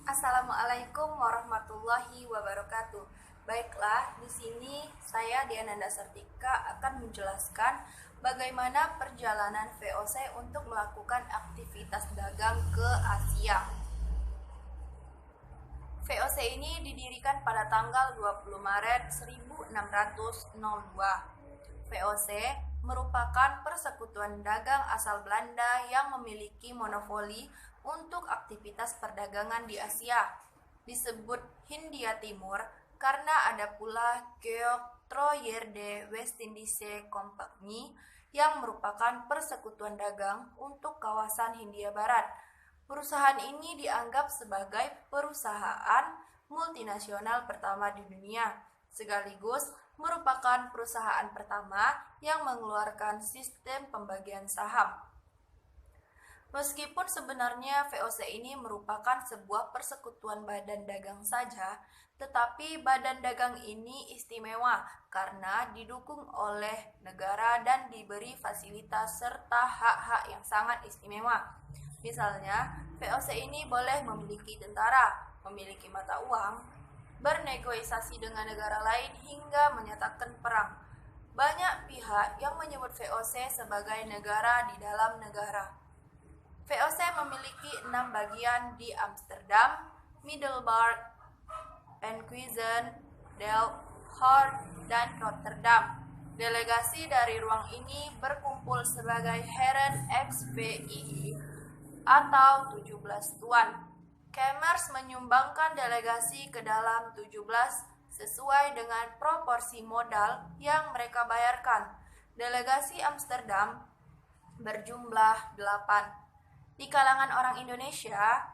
Assalamualaikum warahmatullahi wabarakatuh. Baiklah, di sini saya Diananda Sartika akan menjelaskan bagaimana perjalanan VOC untuk melakukan aktivitas dagang ke Asia. VOC ini didirikan pada tanggal 20 Maret 1602. VOC merupakan persekutuan dagang asal Belanda yang memiliki monopoli untuk aktivitas perdagangan di Asia. Disebut Hindia Timur karena ada pula Georg Troyer de West-Indische Compagnie yang merupakan persekutuan dagang untuk kawasan Hindia Barat. Perusahaan ini dianggap sebagai perusahaan multinasional pertama di dunia, sekaligus merupakan perusahaan pertama yang mengeluarkan sistem pembagian saham. Meskipun sebenarnya VOC ini merupakan sebuah persekutuan badan dagang saja, tetapi badan dagang ini istimewa karena didukung oleh negara dan diberi fasilitas serta hak-hak yang sangat istimewa. Misalnya, VOC ini boleh memiliki tentara, memiliki mata uang, bernegosiasi dengan negara lain hingga menyatakan perang. Banyak pihak yang menyebut VOC sebagai negara di dalam negara. VOC memiliki 6 bagian di Amsterdam, Middelburg, Enkhuizen, Delft, Hoorn, dan Rotterdam. Delegasi dari ruang ini berkumpul sebagai Heren XVII atau 17 tuan. Kemers menyumbangkan delegasi ke dalam 17 sesuai dengan proporsi modal yang mereka bayarkan. Delegasi Amsterdam berjumlah 8. Di kalangan orang Indonesia,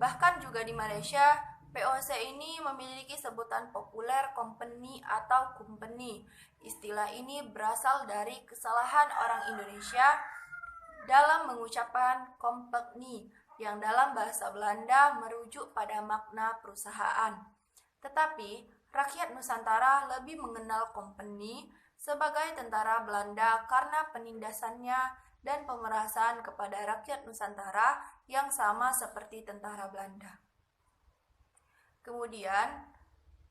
bahkan juga di Malaysia, VOC ini memiliki sebutan populer company atau company. Istilah ini berasal dari kesalahan orang Indonesia dalam mengucapkan compagnie yang dalam bahasa Belanda merujuk pada makna perusahaan. Tetapi, rakyat Nusantara lebih mengenal company sebagai tentara Belanda karena penindasannya dan pemerasan kepada rakyat Nusantara yang sama seperti tentara Belanda. Kemudian,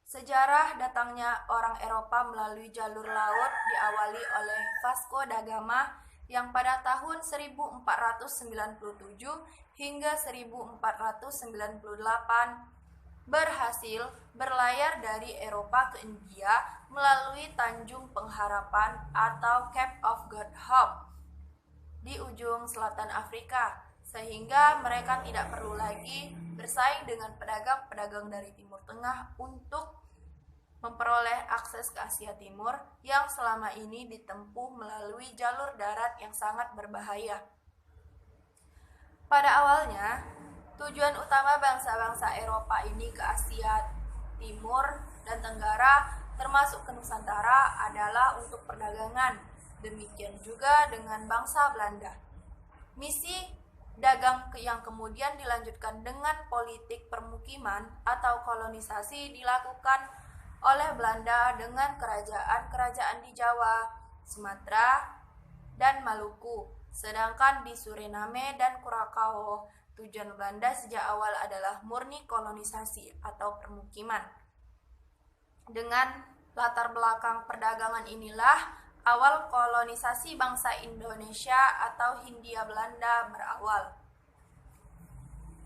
sejarah datangnya orang Eropa melalui jalur laut diawali oleh Vasco da Gama yang pada tahun 1497 hingga 1498 berhasil berlayar dari Eropa ke India melalui Tanjung Pengharapan atau Cape of Good Hope di ujung selatan Afrika, sehingga mereka tidak perlu lagi bersaing dengan pedagang-pedagang dari Timur Tengah untuk memperoleh akses ke Asia Timur yang selama ini ditempuh melalui jalur darat yang sangat berbahaya. Pada awalnya, tujuan utama bangsa-bangsa Eropa ini ke Asia Timur dan Tenggara termasuk ke Nusantara adalah untuk perdagangan. Demikian juga dengan bangsa Belanda. Misi dagang yang kemudian dilanjutkan dengan politik permukiman atau kolonisasi dilakukan oleh Belanda dengan kerajaan-kerajaan di Jawa, Sumatera, dan Maluku. Sedangkan di Suriname dan Curaçao, tujuan Belanda sejak awal adalah murni kolonisasi atau permukiman. Dengan latar belakang perdagangan inilah awal kolonisasi bangsa Indonesia atau Hindia Belanda berawal.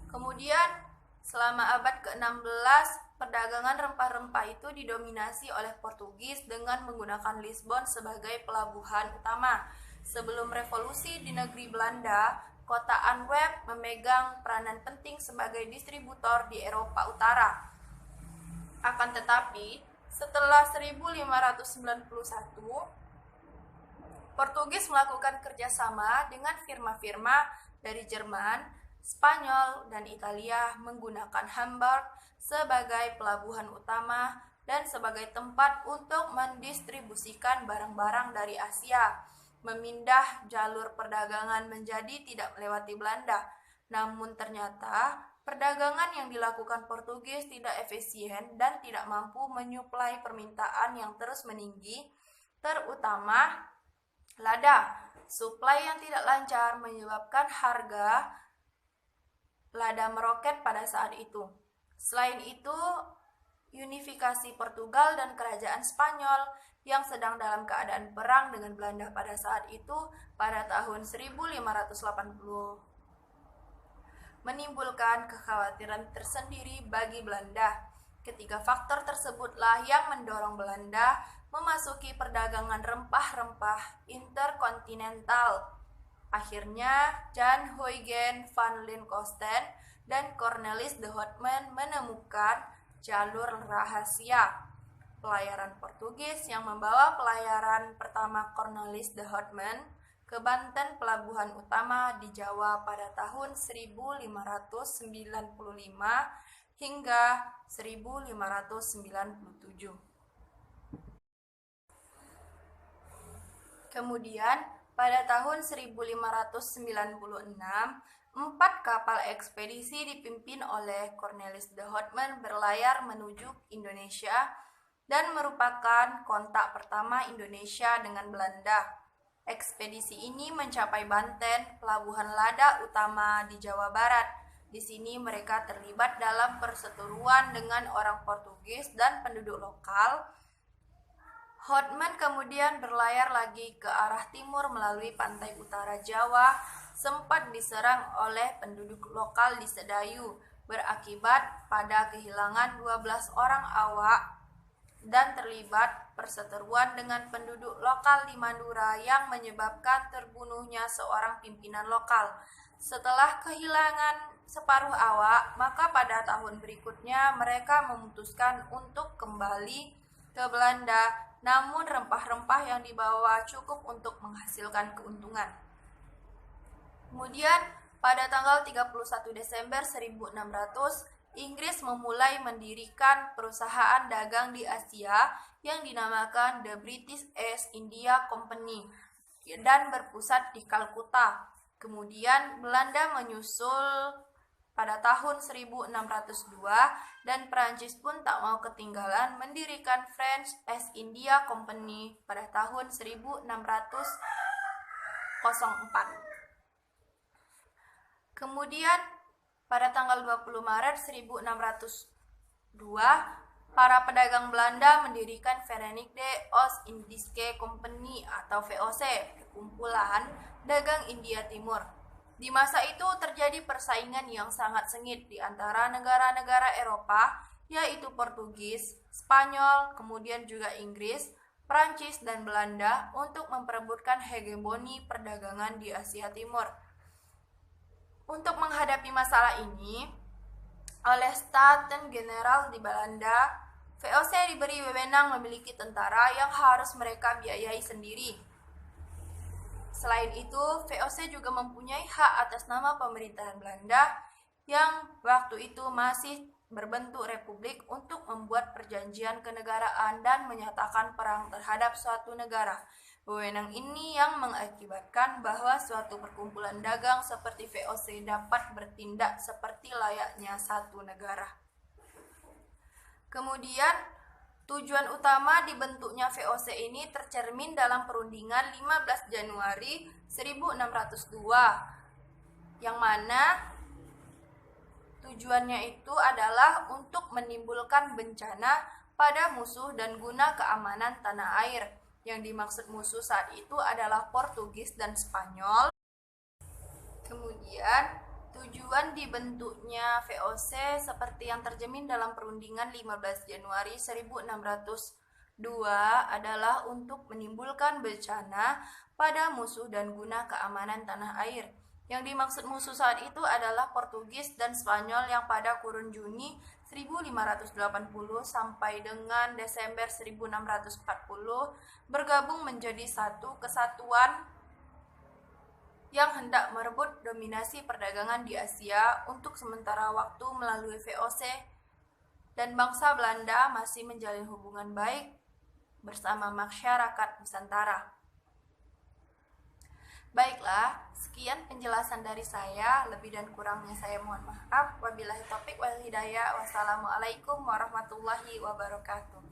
Kemudian, selama abad ke-16, perdagangan rempah-rempah itu didominasi oleh Portugis dengan menggunakan Lisbon sebagai pelabuhan utama. Sebelum revolusi di negeri Belanda, kota Antwerp memegang peranan penting sebagai distributor di Eropa Utara. Akan tetapi, setelah 1591, Portugis melakukan kerjasama dengan firma-firma dari Jerman, Spanyol, dan Italia menggunakan Hamburg sebagai pelabuhan utama dan sebagai tempat untuk mendistribusikan barang-barang dari Asia. Memindah jalur perdagangan menjadi tidak melewati Belanda. Namun ternyata perdagangan yang dilakukan Portugis tidak efisien dan tidak mampu menyuplai permintaan yang terus meninggi, terutama lada. Suplai yang tidak lancar menyebabkan harga lada meroket pada saat itu. Selain itu, unifikasi Portugal dan kerajaan Spanyol yang sedang dalam keadaan perang dengan Belanda pada saat itu pada tahun 1580 menimbulkan kekhawatiran tersendiri bagi Belanda. Ketiga faktor tersebutlah yang mendorong Belanda memasuki perdagangan rempah-rempah interkontinental. Akhirnya, Jan Huygens van Lincosten dan Cornelis de Houtman menemukan jalur rahasia pelayaran Portugis yang membawa pelayaran pertama Cornelis de Houtman ke Banten, pelabuhan utama di Jawa pada tahun 1595 hingga 1597. Kemudian, pada tahun 1596, 4 kapal ekspedisi dipimpin oleh Cornelis de Houtman berlayar menuju Indonesia dan merupakan kontak pertama Indonesia dengan Belanda. Ekspedisi ini mencapai Banten, pelabuhan lada utama di Jawa Barat. Di sini mereka terlibat dalam perseteruan dengan orang Portugis dan penduduk lokal. Houtman kemudian berlayar lagi ke arah timur melalui pantai utara Jawa, sempat diserang oleh penduduk lokal di Sedayu, berakibat pada kehilangan 12 orang awak dan terlibat perseteruan dengan penduduk lokal di Madura yang menyebabkan terbunuhnya seorang pimpinan lokal. Setelah kehilangan separuh awak, maka pada tahun berikutnya mereka memutuskan untuk kembali ke Belanda, namun rempah-rempah yang dibawa cukup untuk menghasilkan keuntungan. Kemudian pada tanggal 31 Desember 1600, Inggris memulai mendirikan perusahaan dagang di Asia yang dinamakan The British East India Company dan berpusat di Kalkuta. Kemudian Belanda menyusul pada tahun 1602 dan Prancis pun tak mau ketinggalan mendirikan French East India Company pada tahun 1604. Kemudian pada tanggal 20 Maret 1602, para pedagang Belanda mendirikan Verenigde Oost-Indische Compagnie atau VOC, Perkumpulan Dagang India Timur. Di masa itu terjadi persaingan yang sangat sengit di antara negara-negara Eropa, yaitu Portugis, Spanyol, kemudian juga Inggris, Prancis, dan Belanda untuk memperebutkan hegemoni perdagangan di Asia Timur. Untuk menghadapi masalah ini, oleh Staten-Generaal di Belanda, VOC diberi wewenang memiliki tentara yang harus mereka biayai sendiri. Selain itu, VOC juga mempunyai hak atas nama pemerintahan Belanda yang waktu itu masih berbentuk republik untuk membuat perjanjian kenegaraan dan menyatakan perang terhadap suatu negara. Wewenang ini yang mengakibatkan bahwa suatu perkumpulan dagang seperti VOC dapat bertindak seperti layaknya satu negara. Kemudian, tujuan utama dibentuknya VOC ini tercermin dalam perundingan 15 Januari 1602, yang mana tujuannya itu adalah untuk menimbulkan bencana pada musuh dan guna keamanan tanah air. Yang dimaksud musuh saat itu adalah Portugis dan Spanyol. Kemudian, tujuan dibentuknya VOC seperti yang tercermin dalam perundingan 15 Januari 1602 adalah untuk menimbulkan bencana pada musuh dan guna keamanan tanah air. Yang dimaksud musuh saat itu adalah Portugis dan Spanyol yang pada kurun Juni 1580 sampai dengan Desember 1640 bergabung menjadi satu kesatuan yang hendak merebut dominasi perdagangan di Asia untuk sementara waktu melalui VOC, dan bangsa Belanda masih menjalin hubungan baik bersama masyarakat Nusantara. Baiklah, sekian penjelasan dari saya. Lebih dan kurangnya saya mohon maaf. Wabillahi taufik wal hidayah. Wassalamualaikum warahmatullahi wabarakatuh.